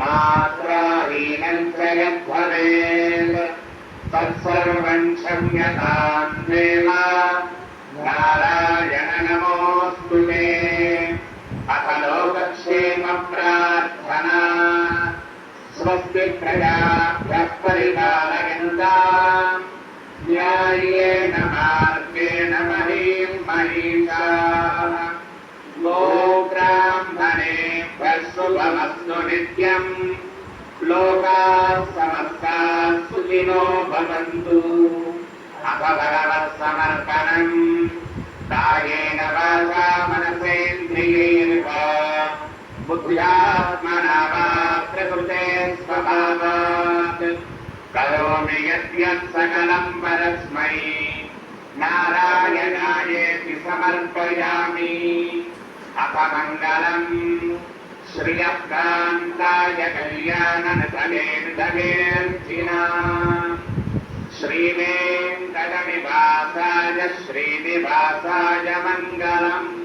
मात्राहीनं च यद्भवेत् तत्सर्वं क्षम्यतां देव नारायण नमोऽस्तु ते। अथ लोकक्षेमप्रार्थना। स्वस्ति प्रजाभ्यः परिपालयन्ताम् न्याय्येन मार्गेण महीं महिषाः। गोब्राह्मणेभ्यः शुभमस्तु नित्यम्। लोकाः समस्ताः सुखिनो भवन्तु। अथ भगवत्समर्पणम्। कायेन वाचा मनसेन्द्रियैर्वा बुद्ध्यात्मना वा प्रकृते स्वभावात् करोमि यद्यत् सकलं परस्मै नारायणायेति समर्पयामि। अपमङ्गलम् श्रियकान्ताय कल्याणनिधनेर्धनेर्थिनाम् श्रीवेङ्कटनिवासाय श्रीनिवासाय मङ्गलम्।